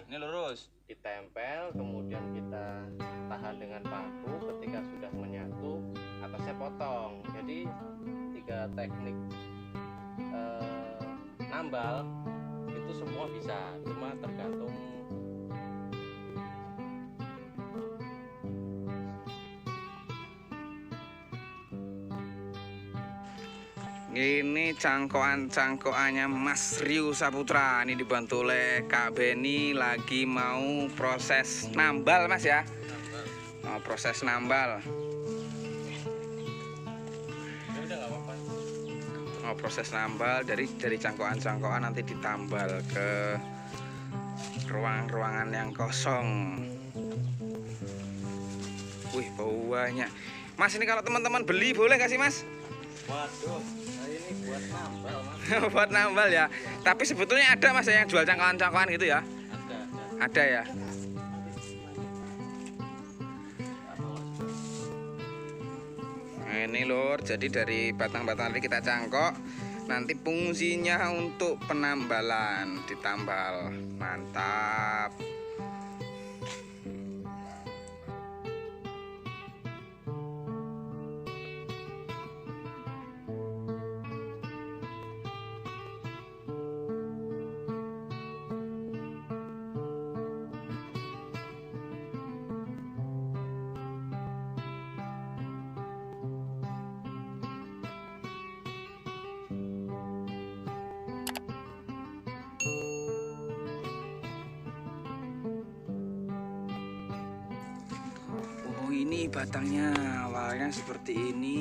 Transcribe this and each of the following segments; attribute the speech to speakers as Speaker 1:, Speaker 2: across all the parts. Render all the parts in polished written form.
Speaker 1: ini lurus.
Speaker 2: Ditempel, kemudian kita tahan dengan paku. Ketika sudah menyatu, atasnya potong. Jadi 3 teknik nambal itu semua bisa, cuma tergantung
Speaker 1: Ini cangkokannya Mas Rio Saputra. Ini dibantu oleh Kak Beni, lagi mau proses nambal Mas ya. Mau proses nambal.
Speaker 2: ya udah nggak apa-apa.
Speaker 1: Mau proses nambal dari cangkokan nanti ditambal ke ruangan yang kosong. Wih, bau banyak. Mas, ini kalau teman-teman beli boleh nggak sih Mas?
Speaker 2: Waduh, ini buat nambal Mas.
Speaker 1: Buat nambal ya. Tapi sebetulnya ada Mas yang jual cangkokan-cangkokan gitu ya? Ada ya. Nah, ini lur, jadi dari batang-batang tadi kita cangkok, nanti fungsinya untuk penambalan, ditambal. Mantap. Oh, ini batangnya awalnya seperti ini.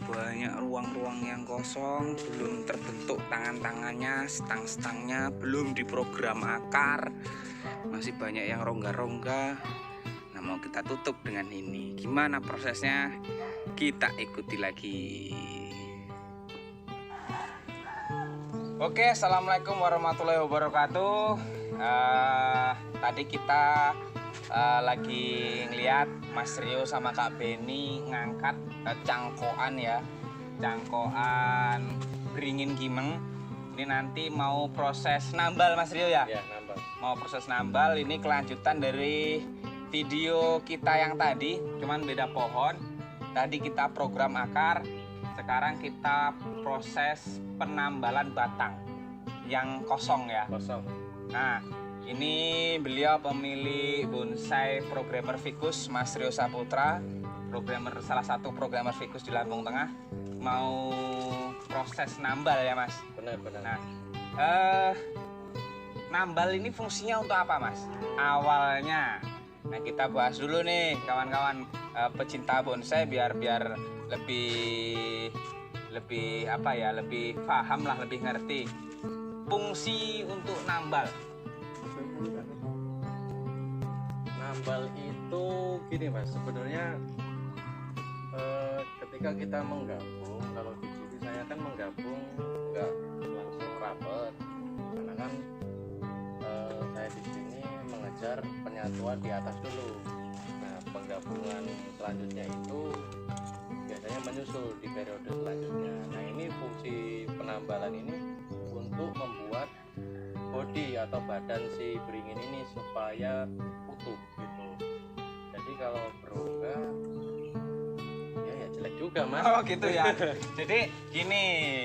Speaker 1: Banyak ruang-ruang yang kosong, belum terbentuk tangan-tangannya, stang-stangnya, belum diprogram akar. Masih banyak yang rongga-rongga. Nah, mau kita tutup dengan ini. Gimana prosesnya? Kita ikuti lagi. Oke, assalamualaikum warahmatullahi wabarakatuh. Tadi kita lagi ngeliat Mas Rio sama Kak Beni ngangkat cangkokan ya, cangkokan beringin gimeng. Ini nanti mau proses nambal Mas Rio ya?
Speaker 2: Ya, nambal.
Speaker 1: Mau proses nambal, ini kelanjutan dari video kita yang tadi, cuman beda pohon. Tadi kita program akar, sekarang kita proses penambalan batang yang kosong ya.
Speaker 2: Kosong.
Speaker 1: Nah, ini beliau pemilik bonsai programmer Ficus, Mas Rio Saputra, salah satu programmer Ficus di Lampung Tengah, mau proses nambal ya Mas.
Speaker 2: Benar-benar.
Speaker 1: Nah, nambal ini fungsinya untuk apa Mas? Awalnya, nah kita bahas dulu nih kawan-kawan pecinta bonsai biar lebih apa ya, lebih paham lah, lebih ngerti fungsi untuk nambal.
Speaker 2: Nambal itu gini Mas, sebenarnya ketika kita menggabung, kalau di sini saya kan menggabung nggak langsung rapet, karena kan saya di sini mengejar penyatuan di atas dulu. Nah, penggabungan selanjutnya itu biasanya menyusul di periode selanjutnya. Nah, ini fungsi penambalan ini untuk membuat bodi atau badan si beringin ini supaya utuh gitu. Jadi kalau berongga ya jelek juga Mas.
Speaker 1: Oh gitu ya. Jadi gini,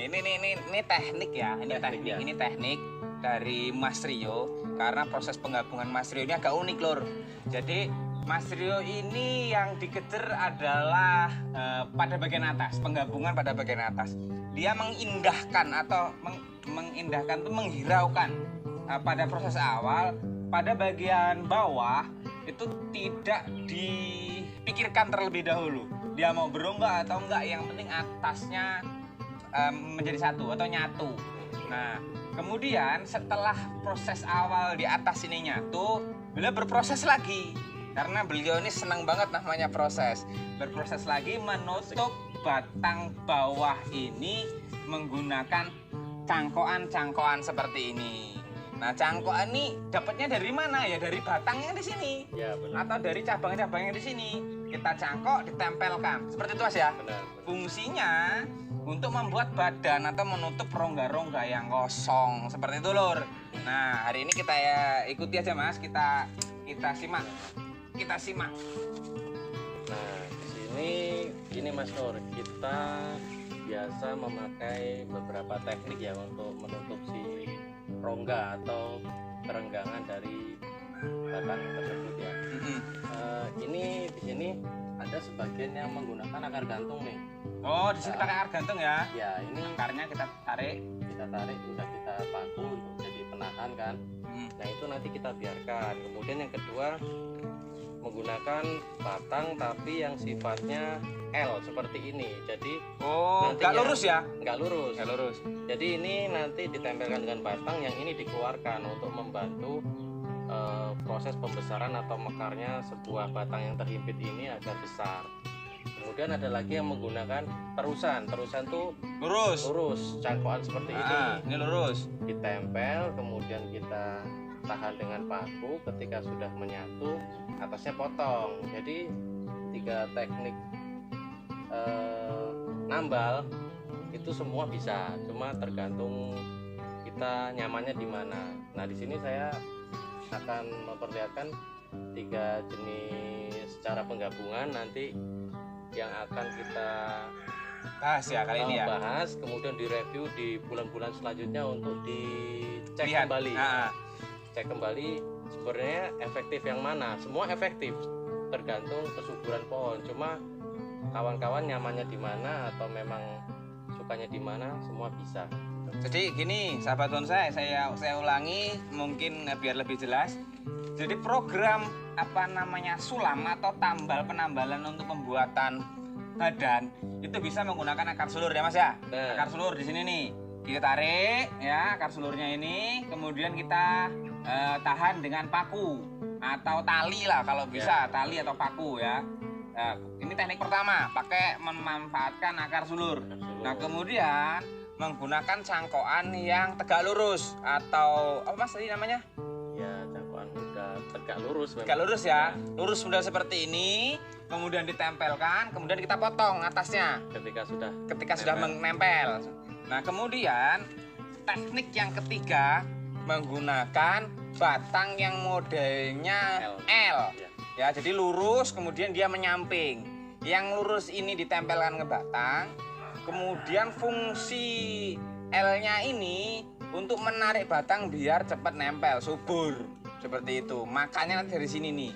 Speaker 1: ini teknik ya, ini teknik dari Mas Rio, karena proses penggabungan Mas Rio ini agak unik lur. Jadi Mas Rio ini yang dikejar adalah pada bagian atas, penggabungan pada bagian atas. Dia mengindahkan atau mengindahkan itu menghiraukan pada proses awal. Pada bagian bawah itu tidak dipikirkan terlebih dahulu. Dia mau berongga atau enggak, yang penting atasnya menjadi satu atau nyatu. Nah, kemudian setelah proses awal di atas ini nyatu, beliau berproses lagi. Karena beliau ini senang banget namanya proses. Berproses lagi menutup batang bawah ini menggunakan cangkokan-cangkokan seperti ini. Nah, cangkokan ini dapatnya dari mana ya? Dari batangnya di sini.
Speaker 2: Ya, benar.
Speaker 1: Atau dari cabang-cabangnya di sini. Kita cangkok, ditempelkan. Seperti itu Mas ya.
Speaker 2: Benar.
Speaker 1: Fungsinya untuk membuat badan atau menutup rongga-rongga yang kosong seperti itu lur. Nah hari ini kita ya ikuti aja mas, kita simak.
Speaker 2: Nah di sini gini Mas Nur, kita biasa memakai beberapa teknik ya untuk menutup si rongga atau kerenggangan dari batang tersebut ya. Ini di sini ada sebagian yang menggunakan akar gantung nih.
Speaker 1: Oh di sini pakai akar gantung ya?
Speaker 2: Ya ini
Speaker 1: Akarnya kita tarik,
Speaker 2: udah kita paku untuk jadi penahan kan. Nah itu nanti kita biarkan. Kemudian yang kedua menggunakan batang tapi yang sifatnya L seperti ini. Jadi
Speaker 1: nggak lurus ya?
Speaker 2: Nggak lurus.
Speaker 1: Nggak lurus.
Speaker 2: Jadi ini nanti ditempelkan dengan batang, yang ini dikeluarkan untuk membantu proses pembesaran atau mekarnya sebuah batang yang terhimpit ini agar besar. Kemudian ada lagi yang menggunakan terusan tuh lurus cangkokan seperti
Speaker 1: ini lurus,
Speaker 2: ditempel, kemudian kita tahan dengan paku. Ketika sudah menyatu atasnya potong. Jadi 3 teknik nambal itu semua bisa, cuma tergantung kita nyamannya di mana. Nah di sini saya akan memperlihatkan 3 jenis cara penggabungan nanti yang akan kita
Speaker 1: bahas ya kali ini ya.
Speaker 2: Bahas, kemudian direview di bulan-bulan selanjutnya untuk dicek
Speaker 1: Lihat.
Speaker 2: kembali. Cek kembali sebenarnya efektif yang mana. Semua efektif, tergantung kesuburan pohon. Cuma kawan-kawan nyamannya di mana atau memang sukanya di mana, semua bisa.
Speaker 1: Jadi gini sahabat bonsai, saya ulangi mungkin biar lebih jelas. Jadi program sulam atau tambal penambalan untuk pembuatan badan itu bisa menggunakan akar sulur ya mas ya. Akar sulur di sini nih kita tarik ya akar sulurnya ini, kemudian kita tahan dengan paku atau tali lah kalau bisa, tali atau paku ya. Nah, ini teknik pertama, pakai memanfaatkan akar sulur. Nah kemudian menggunakan cangkokan yang tegak lurus atau apa mas tadi namanya?
Speaker 2: Ya cangkokan udah tegak lurus.
Speaker 1: Tegak lurus ya, lurus sudah seperti ini, kemudian ditempelkan, kemudian kita potong atasnya. Ketika sudah menempel. Nah kemudian teknik yang ketiga menggunakan batang yang modelnya L. Ya, jadi lurus kemudian dia menyamping. Yang lurus ini ditempelkan ke batang. Kemudian fungsi L-nya ini untuk menarik batang biar cepat nempel, subur. Seperti itu. Makanya nanti dari sini nih.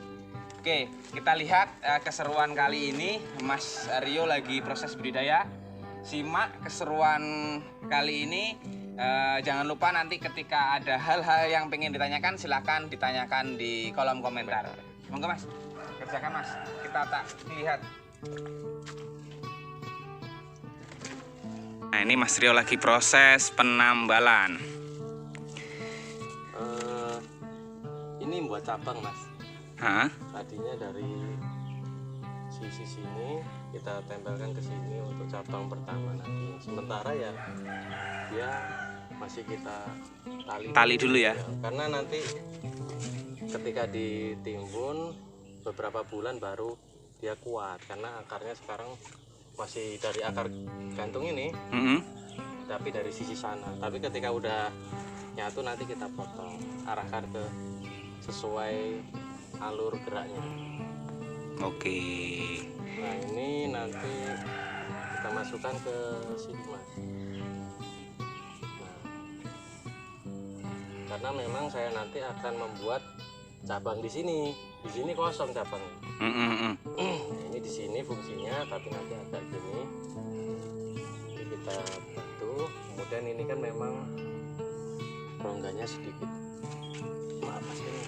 Speaker 1: Oke, kita lihat keseruan kali ini. Mas Rio lagi proses budidaya. Simak keseruan kali ini. Jangan lupa nanti ketika ada hal-hal yang pengen ditanyakan, silahkan ditanyakan di kolom komentar. Monggo mas, kerjakan mas, kita tak lihat. Nah ini mas Rio lagi proses penambalan.
Speaker 2: Ini buat cabang mas. Tadinya dari sisi sini kita tempelkan ke sini untuk cabang pertama nanti. Sementara ya dia masih kita tali
Speaker 1: dulu ya.
Speaker 2: Karena nanti ketika ditimbun beberapa bulan baru dia kuat, karena akarnya sekarang masih dari akar gantung ini, tapi dari sisi sana. Tapi ketika udah nyatu nanti kita potong, arahkan ke sesuai alur geraknya.
Speaker 1: Oke.
Speaker 2: Nah ini nanti kita masukkan ke sini mas. Nah, karena memang saya nanti akan membuat cabang di sini kosong cabang. Ini di sini fungsinya, tapi nanti ada gini. Ini kita bantu. Kemudian ini kan memang rongganya sedikit. Maaf mas ini.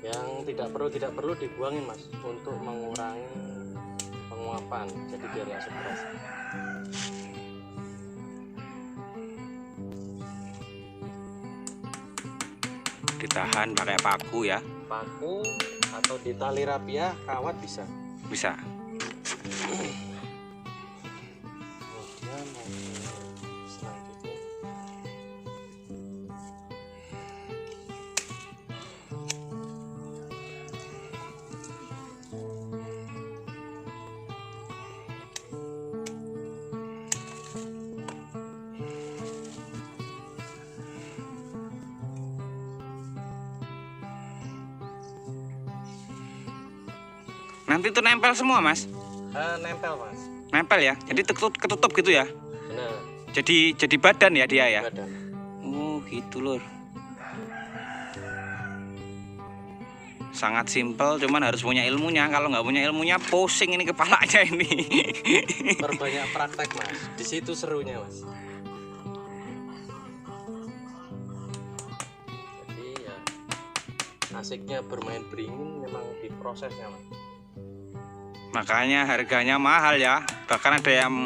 Speaker 2: Yang tidak perlu dibuangin mas, untuk mengurangi penguapan, jadi biar nggak stres.
Speaker 1: Ditahan pakai paku ya.
Speaker 2: Paku atau di tali rapia kawat bisa. Kemudian selanjutnya
Speaker 1: Nanti tuh nempel semua mas?
Speaker 2: Nempel mas.
Speaker 1: Nempel ya? Jadi ketutup gitu ya?
Speaker 2: Benar.
Speaker 1: Jadi badan ya dia ya?
Speaker 2: Badan.
Speaker 1: Oh gitu lur. Sangat simpel, cuman harus punya ilmunya. Kalau nggak punya ilmunya, pusing ini kepalanya ini.
Speaker 2: Perbanyak praktek mas. Di situ serunya mas. Jadi ya asiknya bermain beringin memang di prosesnya mas.
Speaker 1: Makanya harganya mahal ya. Bahkan ada yang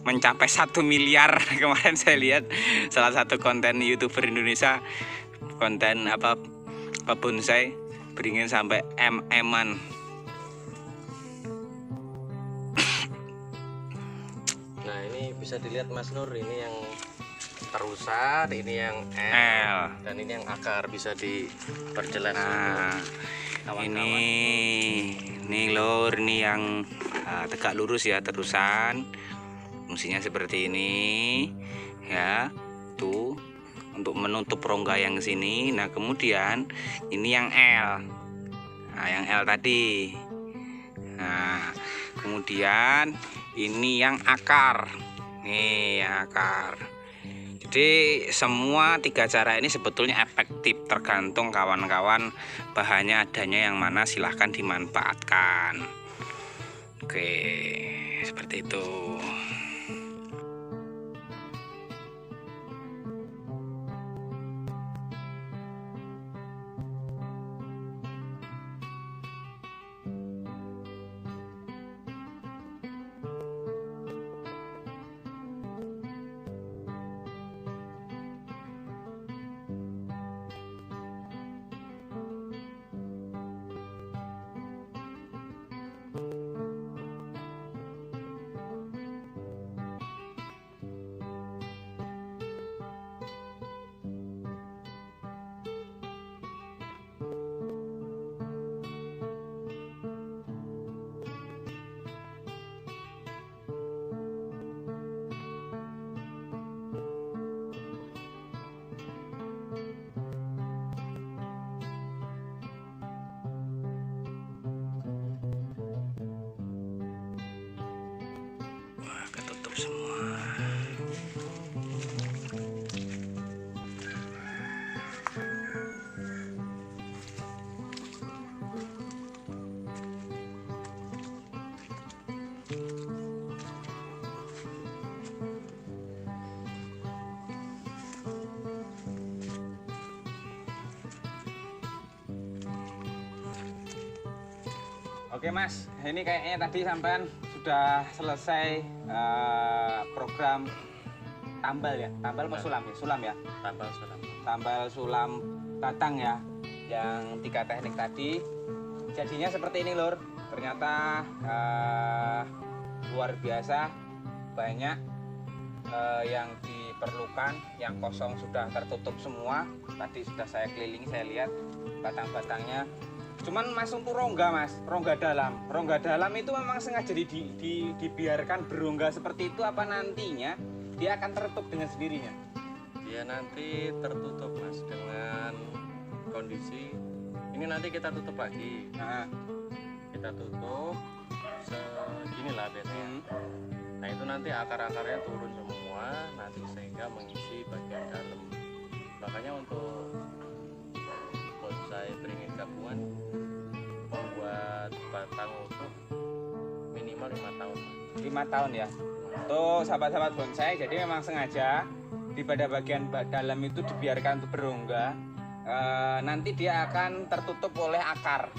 Speaker 1: mencapai 1 miliar. Kemarin saya lihat salah satu konten YouTuber Indonesia, konten apa bonsai beringin sampai MM-an.
Speaker 2: Nah ini bisa dilihat Mas Nur, ini yang terusan, ini yang
Speaker 1: L,
Speaker 2: dan ini yang akar, bisa diperjelas.
Speaker 1: nah ini lur, ini yang tegak lurus ya, terusan fungsinya seperti ini ya, tuh untuk menutup rongga yang sini. Nah kemudian ini yang L, nah yang L tadi. Nah kemudian ini yang akar, nih yang akar. Jadi semua 3 cara ini sebetulnya efektif, tergantung kawan-kawan bahannya adanya yang mana, silahkan dimanfaatkan. Oke, seperti itu. Ketutup semua. Oke mas, ini kayaknya tadi sampean sudah selesai program tambal ya, tambal apa sulam ya, sulam ya, tambal sulam batang ya, yang 3 teknik tadi. Jadinya seperti ini lur, ternyata luar biasa banyak yang diperlukan, yang kosong sudah tertutup semua. Tadi sudah saya kelilingi, saya lihat batang-batangnya. Cuman masuk tuh rongga mas, rongga dalam. Rongga dalam itu memang sengaja dibiarkan berongga seperti itu, apa nantinya dia akan tertutup dengan sendirinya?
Speaker 2: Dia nanti tertutup mas, dengan kondisi ini nanti kita tutup lagi.
Speaker 1: Nah,
Speaker 2: Kita tutup seginilah biasanya. Nah itu nanti akar-akarnya turun semua, nanti sehingga mengisi bagian dalam. Makanya untuk bonsai beringin gabungan buat batang utuh minimal 5 tahun.
Speaker 1: 5 tahun ya. Tuh sahabat-sahabat bonsai, jadi memang sengaja di pada bagian dalam itu dibiarkan untuk berongga. Nanti dia akan tertutup oleh akar,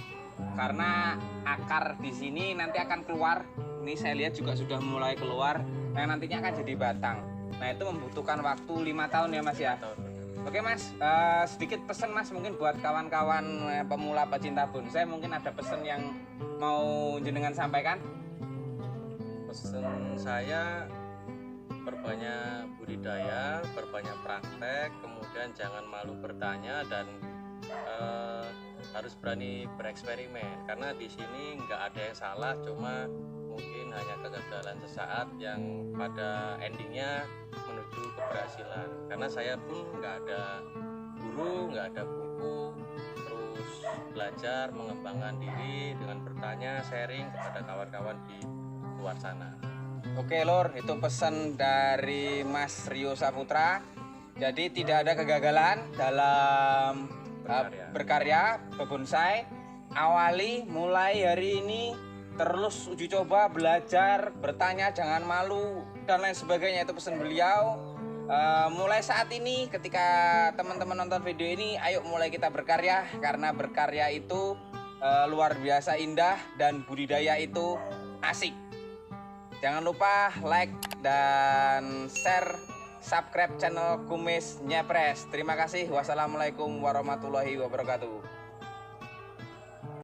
Speaker 1: karena akar di sini nanti akan keluar. Ini saya lihat juga sudah mulai keluar. Nah nantinya akan jadi batang. Nah itu membutuhkan waktu 5 tahun ya mas ya. Oke mas, sedikit pesan mas mungkin buat kawan-kawan pemula pecinta bonsai, mungkin ada pesan yang mau jenengan sampaikan?
Speaker 2: Pesan saya, perbanyak budidaya, perbanyak praktek, kemudian jangan malu bertanya, dan harus berani bereksperimen, karena di sini nggak ada yang salah, cuma mungkin hanya kegagalan sesaat yang pada endingnya menuju keberhasilan. Karena saya pun nggak ada guru, nggak ada buku, terus belajar, mengembangkan diri dengan bertanya, sharing kepada kawan-kawan di luar sana.
Speaker 1: Oke Lur, itu pesan dari Mas Rio Saputra. Jadi tidak ada kegagalan dalam berkarya bonsai. Awali mulai hari ini terus uji coba, belajar, bertanya, jangan malu dan lain sebagainya, itu pesan beliau. Mulai saat ini ketika teman-teman nonton video ini, ayo mulai kita berkarya, karena berkarya itu luar biasa indah dan budidaya itu asik. Jangan lupa like dan share, subscribe channel Kumis Nyepres. Terima kasih. Wassalamualaikum warahmatullahi wabarakatuh.